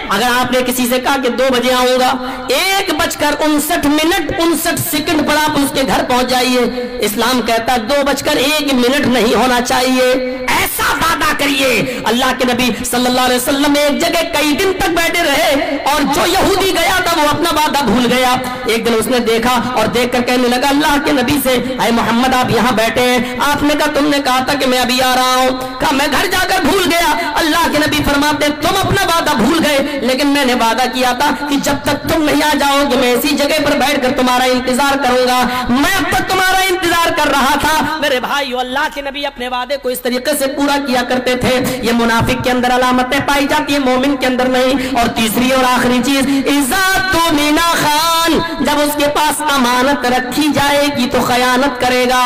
اگر آپ نے کسی سے کہا کہ 2 بجے آؤں گا، 1:59 پر آپ اس کے گھر پہنچ جائیے، اسلام کہتا ہے 2:01 نہیں ہونا چاہیے، ایسا وعدہ کریے۔ اللہ کے نبی صلی اللہ علیہ وسلم ایک جگہ کئی دن تک بیٹھے رہے، اور جو یہودی گیا تھا وہ اپنا وعدہ بھول گیا۔ ایک دن اس نے دیکھا اور دیکھ کر کہنے لگا اللہ کے نبی سے، اے محمد آپ یہاں بیٹھے ہیں، آپ نے کہا تم نے کہا تھا کہ میں ابھی آ رہا ہوں، کہا میں گھر جا کر بھول گیا۔ اللہ کے نبی فرماتے تم اپنا وعدہ بھول گئے، لیکن میں نے وعدہ کیا تھا کہ جب تک تم نہیں آ جاؤ گے میں اسی جگہ پر بیٹھ کر تمہارا انتظار کروں گا۔ میں اب تک تمہارا انتظار کر رہا تھا۔ میرے بھائیو، اللہ کے نبی اپنے وعدے کو اس طریقے سے پورا کیا کرتے تھے۔ یہ منافق کے اندر علامتیں پائی جاتی ہیں، مومن کے اندر نہیں۔ اور تیسری اور آخری چیز، اذا تؤمن خان، جب اس کے پاس امانت رکھی جائے گی تو خیانت کرے گا۔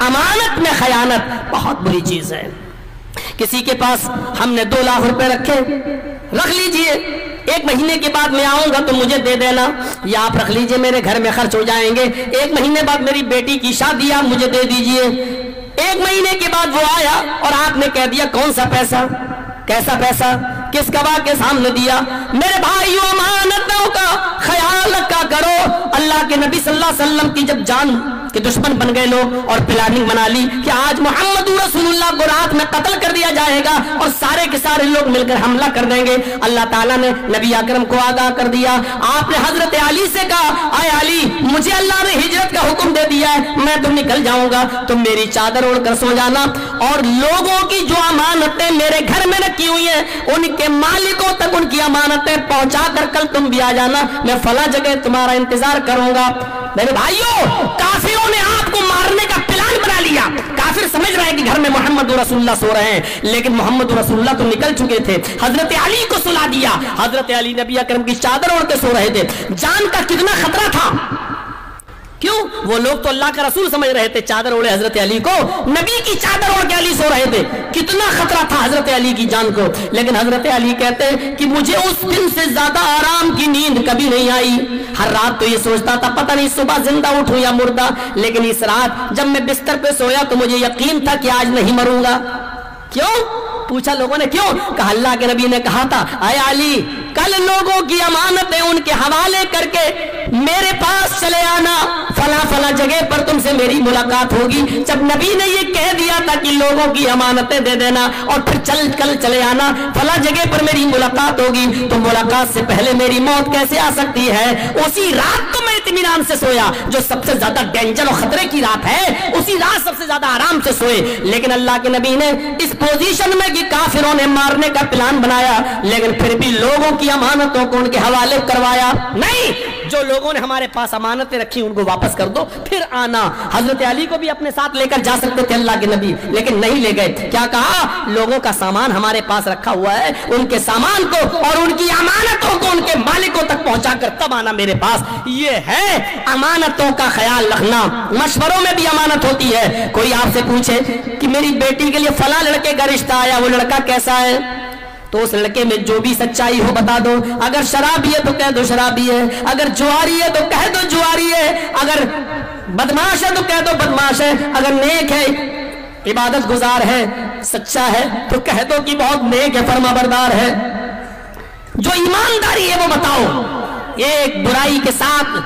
امانت میں خیانت بہت بری چیز ہے۔ کسی کے پاس ہم نے 2 لاکھ روپے رکھے، رکھ لیجئے، 1 مہینے کے بعد میں آؤں گا تو مجھے دے دینا، یا آپ رکھ لیجئے میرے گھر میں خرچ ہو جائیں گے، 1 مہینے بعد میری بیٹی کی شادی آپ مجھے دے دیجئے۔ 1 مہینے کے بعد وہ آیا اور آپ نے کہہ دیا کون سا پیسہ، کیسا پیسہ، کس گواہ کے سامنے دیا؟ میرے بھائیو، امانتوں کا خیال رکھا کرو۔ اللہ کے نبی صلی اللہ علیہ وسلم کی جب جان کے دشمن بن گئے لوگ اور پلاننگ بنا لی کہ آج محمد رسول اللہ کو رات میں قتل کر دیا جائے گا اور سارے کے سارے لوگ مل کر حملہ کر دیں گے، اللہ تعالیٰ نے نبی اکرم کو آگاہ کر دیا۔ آپ نے حضرت علی سے کہا اے علی، مجھے اللہ نے ہجرت کا حکم دے دیا ہے، میں تو نکل جاؤں گا، تم میری چادر اوڑھ کر سو جانا، اور لوگوں کی جو امانتیں میرے گھر میں رکھی ہوئی ہیں ان کے مالکوں تک ان کی امانتیں پہنچا کر کل تم بھی آ جانا، میں فلاں جگہ تمہارا انتظار کروں گا۔ میرے بھائیوں، کافروں نے آپ کو مارنے کا پلان بنا لیا۔ کافر سمجھ رہے ہیں کہ گھر میں محمد رسول اللہ سو رہے ہیں، لیکن محمد رسول اللہ تو نکل چکے تھے۔ حضرت علی کو سلا دیا، حضرت علی نبی اکرم کی چادر اوڑھ کے سو رہے تھے۔ جان کا کتنا خطرہ تھا، کیوں؟ وہ لوگ تو اللہ کا رسول سمجھ رہے تھے، چادر اوڑھے حضرت علی کو، نبی کی چادر اوڑھ کے علی سو رہے تھے، کتنا خطرہ تھا حضرت علی کی جان کو۔ لیکن حضرت علی کہتے ہیں کہ مجھے اس دن سے زیادہ آرام کی نیند کبھی نہیں آئی، ہر رات تو یہ سوچتا تھا پتہ نہیں صبح زندہ اٹھوں یا مردہ، لیکن اس رات جب میں بستر پہ سویا تو مجھے یقین تھا کہ آج نہیں مروں گا۔ کیوں؟ پوچھا لوگوں نے کیوں؟ کہا اللہ کے نبی نے کہا تھا اے علی، کل لوگوں کی امانتیں ان کے حوالے کر کے میرے پاس چلے آنا، فلاں فلاں جگہ پر تم سے میری ملاقات ہوگی۔ جب نبی نے یہ کہہ دیا تھا کہ لوگوں کی امانتیں دے دینا اور پھر کل چلے آنا، فلاں جگہ پر میری ملاقات ہوگی، تو ملاقات سے پہلے میری موت کیسے آ سکتی ہے؟ اسی رات تو میں اطمینان سے سویا، جو سب سے زیادہ ڈینجر اور خطرے کی رات ہے، اسی رات سب سے زیادہ آرام سے سوئے۔ لیکن اللہ کے نبی نے اس پوزیشن میں کہ کافروں نے مارنے کا پلان بنایا، لیکن پھر بھی لوگوں کی امانتوں کو ان کے حوالے کروایا نہیں۔ جو لوگوں نے ہمارے پاس امانتیں رکھی ان کو واپس کر دو، پھر آنا۔ حضرت علی کو بھی اپنے ساتھ لے کر جا سکتے تھے اللہ کے نبی، لیکن نہیں لے گئے۔ کیا کہا؟ لوگوں کا سامان ہمارے پاس رکھا ہوا ہے، ان کے سامان کو اور ان کی امانتوں کو ان کے مالکوں تک پہنچا کر تب آنا میرے پاس۔ یہ ہے امانتوں کا خیال رکھنا۔ مشوروں میں بھی امانت ہوتی ہے۔ کوئی آپ سے پوچھے کہ میری بیٹی کے لیے فلاں لڑکے کا رشتہ آیا، وہ لڑکا کیسا ہے؟ تو اس لڑکے میں جو بھی سچائی ہو بتا دو، اگر شرابی ہے تو کہہ دو شرابی ہے، اگر جواری ہے تو کہہ دو جواری ہے، اگر بدماش ہے تو کہہ دو بدماش ہے، اگر نیک ہے، عبادت گزار ہے، سچا ہے تو کہہ دو کہ بہت نیک ہے، فرما بردار ہے۔ جو ایمانداری ہے وہ بتاؤ۔ ایک برائی کے ساتھ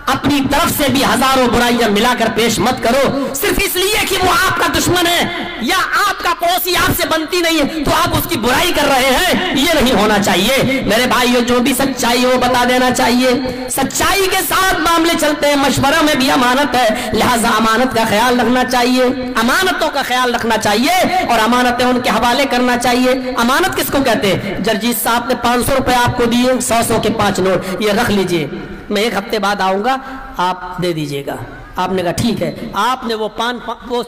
اپنی طرف سے بھی ہزاروں برائیاں ملا کر پیش مت کرو، صرف اس لیے کہ وہ آپ کا دشمن ہے یا آپ کا پڑوسی آپ سے بنتی نہیں ہے تو آپ اس کی برائی کر رہے ہیں، یہ نہیں ہونا چاہیے۔ میرے بھائیو، جو بھی سچائی ہو بتا دینا چاہیے۔ سچائی کے ساتھ معاملے چلتے ہیں، مشورہ میں بھی امانت ہے، لہذا امانت کا خیال رکھنا چاہیے، امانتوں کا خیال رکھنا چاہیے اور امانتیں ان کے حوالے کرنا چاہیے۔ امانت کس کو کہتے ہیں؟ جرجیت صاحب نے 500 روپے آپ کو دیے، 100 کے 5 نوٹ، یہ رکھ لیجئے، میں 1 ہفتے بعد آؤں گا، آپ دے دیجئے گا۔ آپ نے کہا ٹھیک ہے، آپ نے وہ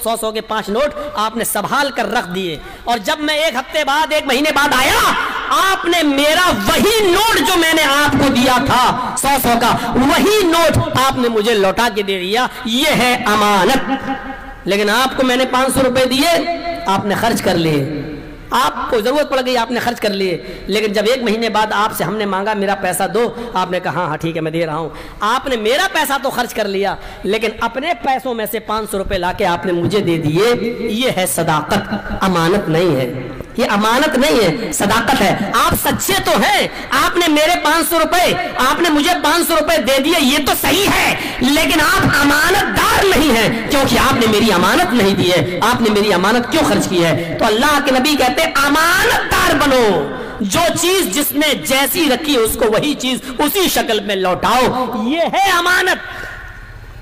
100 کے 5 نوٹ آپ نے سنبھال کر رکھ دیے، اور جب میں 1 ہفتے بعد 1 مہینے بعد آیا، آپ نے میرا وہی نوٹ جو میں نے آپ کو دیا تھا 100 کا، وہی نوٹ آپ نے مجھے لوٹا کے دے دیا۔ یہ ہے امانت۔ لیکن آپ کو میں نے 500 روپے دیے، آپ نے خرچ کر لیے، آپ کو ضرورت پڑ گئی، آپ نے خرچ کر لیے، لیکن جب 1 مہینے بعد آپ سے ہم نے مانگا میرا پیسہ دو، آپ نے کہا ہاں ٹھیک ہے میں دے رہا ہوں۔ آپ نے میرا پیسہ تو خرچ کر لیا، لیکن اپنے پیسوں میں سے 500 روپے لا کے آپ نے مجھے دے دیے۔ یہ ہے صداقت، امانت نہیں ہے۔ یہ امانت نہیں ہے، صداقت ہے. آپ سچے تو ہیں، آپ نے میرے 500 روپے، آپ نے مجھے 500 روپے دے دیے، یہ تو صحیح ہے، لیکن آپ امانت دار نہیں ہیں، کیونکہ آپ نے میری امانت نہیں دی ہے. آپ نے میری امانت کیوں خرچ کی ہے؟ تو اللہ کے نبی کہتے ہیں امانت دار بنو. جو چیز جس نے جیسی رکھی اس کو وہی چیز اسی شکل میں لوٹاؤ، یہ ہے امانت.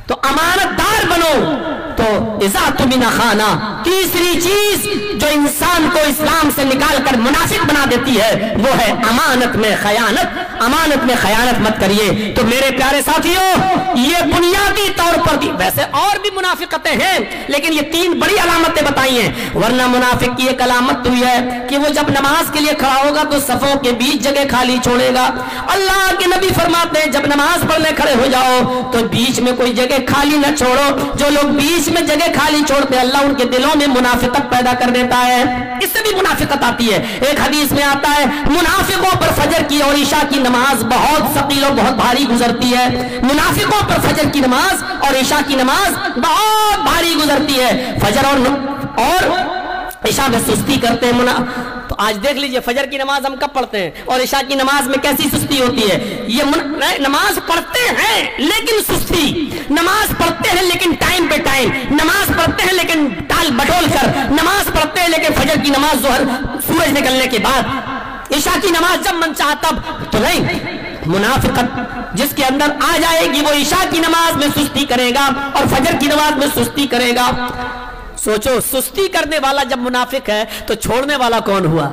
تو امانت دار بنو. تو اذا تمنا خانہ، تیسری چیز جو انسان کو اسلام سے نکال کر منافق بنا دیتی ہے وہ ہے امانت میں خیانت. امانت میں خیانت مت کریے. تو میرے پیارے ساتھیوں، یہ بنیادی طور پر بھی، ویسے اور بھی منافقتیں ہیں لیکن یہ 3 بڑی علامتیں بتائی ہیں. ورنہ منافق کی ایک علامت ہوئی ہے کہ وہ جب نماز کے لیے کھڑا ہوگا تو صفوں کے بیچ جگہ خالی چھوڑے گا. اللہ کے نبی فرماتے ہیں جب نماز پڑھنے کھڑے ہو جاؤ تو بیچ میں کوئی جگہ خالی نہ چھوڑو. جو لوگ بیچ میں جگہ خالی چھوڑتے اللہ ان کے دلوں میں منافقت پیدا کر دیتا ہے. اس سے بھی منافقت آتی ہے. ایک حدیث میں آتا ہے منافقوں پر فجر کی اور عشاء کی نماز بہت ثقیل و بہت بھاری گزرتی ہے. منافقوں پر فجر کی نماز اور عشاء کی نماز بہت بھاری گزرتی ہے. فجر اور عشاء میں سستی کرتے ہیں. تو آج دیکھ لیجئے فجر کی نماز ہم کب پڑھتے ہیں اور عشاء کی نماز میں کیسی سستی ہوتی ہے. یہ نماز پڑھتے ہیں لیکن سستی، نماز پڑھتے ہیں لیکن ٹائم پہ ٹائم، نماز پڑھتے ہیں لیکن ٹال بٹول کر، نماز پڑھتے ہیں لیکن فجر کی نماز ظہر سورج نکلنے کے بعد، عشاء کی نماز جب من چاہا تب. تو نہیں، منافقت جس کے اندر آ جائے گی وہ عشاء کی نماز میں سستی کرے گا اور فجر کی نماز میں سستی کرے گا. سوچو، سستی کرنے والا جب منافق ہے تو چھوڑنے والا کون ہوا؟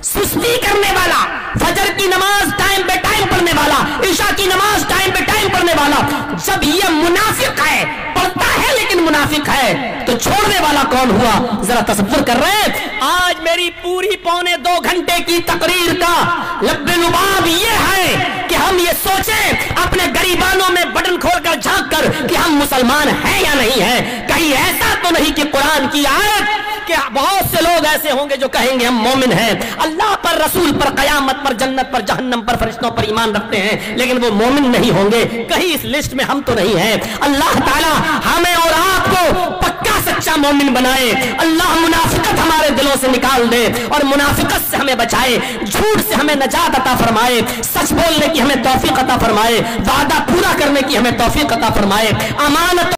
سستی کرنے والا. فجر کی نماز ٹائم پہ ٹائم پڑھنے والا، عشاء کی نماز ٹائم پہ ٹائم پڑھنے والا، جب یہ منافق ہے، پڑھتا ہے لیکن منافق ہے، تو چھوڑنے والا کون ہوا؟ ذرا تصور کر رہے ہیں. آج میری پوری 1.25 گھنٹے کی تقریر کا لب لباب یہ ہے کہ ہم یہ سوچیں اپنے گریبانوں میں بٹن کھول کر جھانک کر کہ ہم مسلمان ہیں یا نہیں ہیں. کہیں ایسا تو نہیں کہ قرآن کی آیت کہ بہت سے لوگ ایسے ہوں گے جو کہیں گے ہم مومن ہیں، اللہ پر، رسول پر، قیامت پر، جنت پر، جہنم پر، فرشتوں پر ایمان رکھتے ہیں لیکن وہ مومن نہیں ہوں گے. کہیں اس لسٹ میں ہم تو نہیں ہیں. اللہ تعالی ہمیں اور آپ کو پکا سچا مومن بنائے. اللہ منافقت ہمارے دلوں سے نکال دے اور منافقت سے ہمیں بچائے. جھوٹ سے ہمیں نجات عطا فرمائے. سچ بولنے کی ہمیں توفیق عطا فرمائے. وعدہ پورا کرنے کی ہمیں توفیق عطا فرمائے. امانت